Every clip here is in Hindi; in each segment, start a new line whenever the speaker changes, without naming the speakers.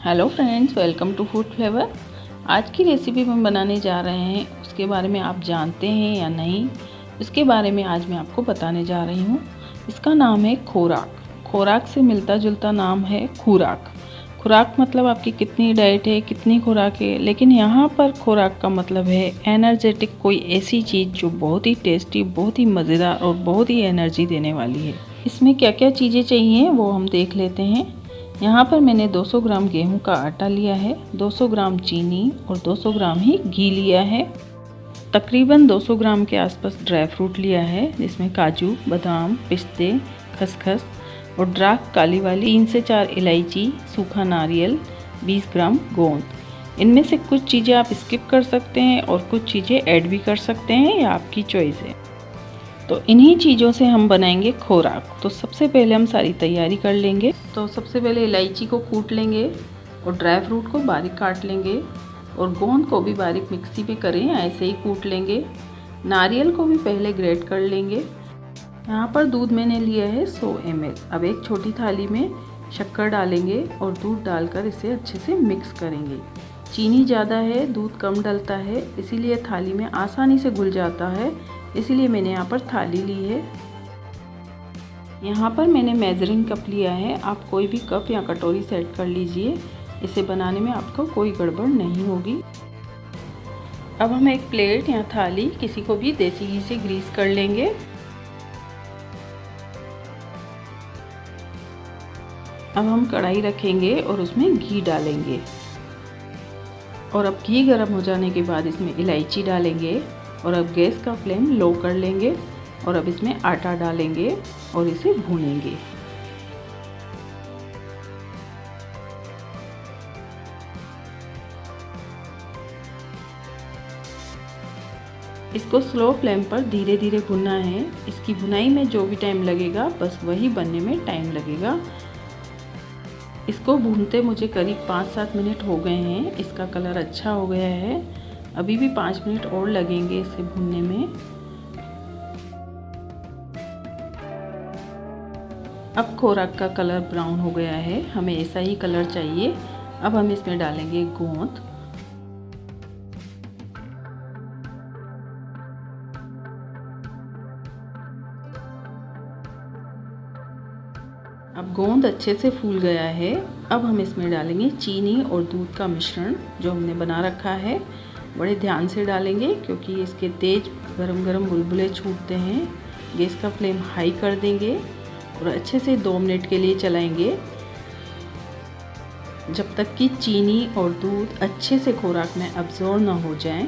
Hello friends, welcome to Food Flavour. आज की रेसिपी हम बनाने जा रहे हैं, उसके बारे में आप जानते हैं या नहीं, इसके बारे में आज मैं आपको बताने जा रही हूँ। इसका नाम है खोराक। खोराक से मिलता जुलता नाम है खुराक। खुराक मतलब आपकी कितनी डाइट है, कितनी खुराक है, लेकिन यहाँ पर खुराक का मतलब है एनर्जेटिक, कोई ऐसी चीज़ जो बहुत ही टेस्टी, बहुत ही मज़ेदार और बहुत ही एनर्जी देने वाली है। इसमें क्या क्या चीज़ें चाहिए वो हम देख लेते हैं। यहाँ पर मैंने 200 ग्राम गेहूं का आटा लिया है, 200 ग्राम चीनी और 200 ग्राम ही घी लिया है। तकरीबन 200 ग्राम के आसपास ड्राई फ्रूट लिया है, जिसमें काजू, बादाम, पिस्ते, खसखस और ड्राक काली वाली 3 से 4 इलायची, सूखा नारियल, 20 ग्राम गोंद। इनमें से कुछ चीज़ें आप स्किप कर सकते हैं और कुछ चीज़ें ऐड भी कर सकते हैं, या आपकी चॉइस है। तो इन्हीं चीज़ों से हम बनाएंगे खोराक। तो सबसे पहले हम सारी तैयारी कर लेंगे। तो सबसे पहले इलायची को कूट लेंगे और ड्राई फ्रूट को बारीक काट लेंगे और गोंद को भी बारीक मिक्सी में करें, ऐसे ही कूट लेंगे। नारियल को भी पहले ग्रेट कर लेंगे। यहाँ पर दूध मैंने लिया है 100 ml। अब एक छोटी थाली में शक्कर डालेंगे और दूध डालकर इसे अच्छे से मिक्स करेंगे। चीनी ज़्यादा है, दूध कम डलता है, इसीलिए थाली में आसानी से घुल जाता है, इसीलिए मैंने यहाँ पर थाली ली है। यहाँ पर मैंने मेजरिंग कप लिया है, आप कोई भी कप या कटोरी सेट कर लीजिए, इसे बनाने में आपको कोई गड़बड़ नहीं होगी। अब हम एक प्लेट या थाली किसी को भी देसी घी से ग्रीस कर लेंगे। अब हम कढ़ाई रखेंगे और उसमें घी डालेंगे और अब घी गर्म हो जाने के बाद इसमें इलायची डालेंगे और अब गैस का फ्लेम लो कर लेंगे और अब इसमें आटा डालेंगे और इसे भूनेंगे। इसको स्लो फ्लेम पर धीरे धीरे भुनना है। इसकी भुनाई में जो भी टाइम लगेगा, बस वही बनने में टाइम लगेगा। इसको भूनते मुझे करीब 5-7 मिनट हो गए हैं। इसका कलर अच्छा हो गया है। अभी भी 5 मिनट और लगेंगे इसे भूनने में। अब खोराक का कलर ब्राउन हो गया है, हमें ऐसा ही कलर चाहिए। अब हम इसमें डालेंगे गोंद। अब गोंद अच्छे से फूल गया है। अब हम इसमें डालेंगे चीनी और दूध का मिश्रण जो हमने बना रखा है। बड़े ध्यान से डालेंगे क्योंकि इसके तेज गरम गरम बुलबुले छूटते हैं। गैस का फ्लेम हाई कर देंगे और अच्छे से 2 मिनट के लिए चलाएंगे, जब तक कि चीनी और दूध अच्छे से खोराक में अब्जॉर्ब ना हो जाए।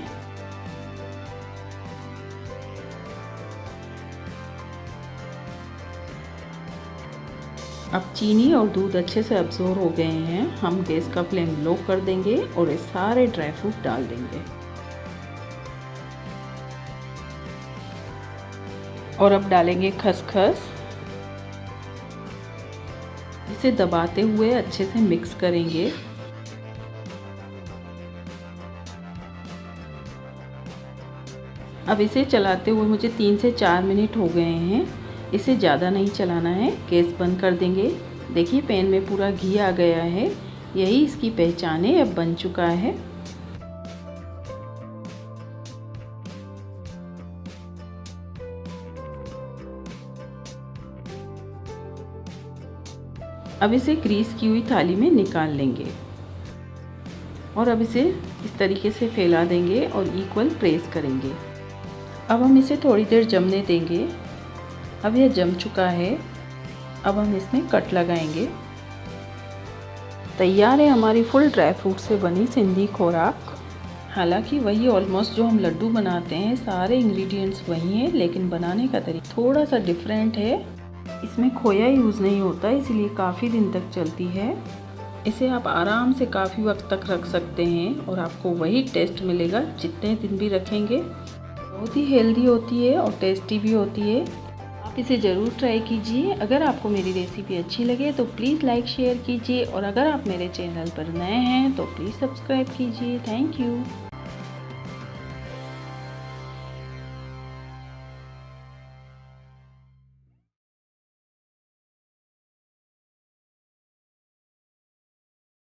अब चीनी और दूध अच्छे से अब्जॉर्ब हो गए हैं। हम गैस का फ्लेम लो कर देंगे और ये सारे ड्राई फ्रूट डाल देंगे और अब डालेंगे खसखस। इसे दबाते हुए अच्छे से मिक्स करेंगे। अब इसे चलाते हुए मुझे 3 से 4 मिनट हो गए हैं। इसे ज़्यादा नहीं चलाना है, गैस बंद कर देंगे। देखिए पैन में पूरा घी आ गया है, यही इसकी पहचान है। अब बन चुका है। अब इसे ग्रीस की हुई थाली में निकाल लेंगे और अब इसे इस तरीके से फैला देंगे और इक्वल प्रेस करेंगे। अब हम इसे थोड़ी देर जमने देंगे। अब यह जम चुका है। अब हम इसमें कट लगाएंगे। तैयार है हमारी फुल ड्राई फ्रूट से बनी सिंधी खोराक। हालांकि वही ऑलमोस्ट जो हम लड्डू बनाते हैं, सारे इंग्रेडिएंट्स वही हैं, लेकिन बनाने का तरीका थोड़ा सा डिफरेंट है। इसमें खोया यूज़ नहीं होता, इसीलिए काफ़ी दिन तक चलती है। इसे आप आराम से काफ़ी वक्त तक रख सकते हैं और आपको वही टेस्ट मिलेगा जितने दिन भी रखेंगे। बहुत ही हेल्दी होती है और टेस्टी भी होती है। आप इसे ज़रूर ट्राई कीजिए। अगर आपको मेरी रेसिपी अच्छी लगे तो प्लीज़ लाइक शेयर कीजिए और अगर आप मेरे चैनल पर नए हैं तो प्लीज़ सब्सक्राइब कीजिए। Thank you.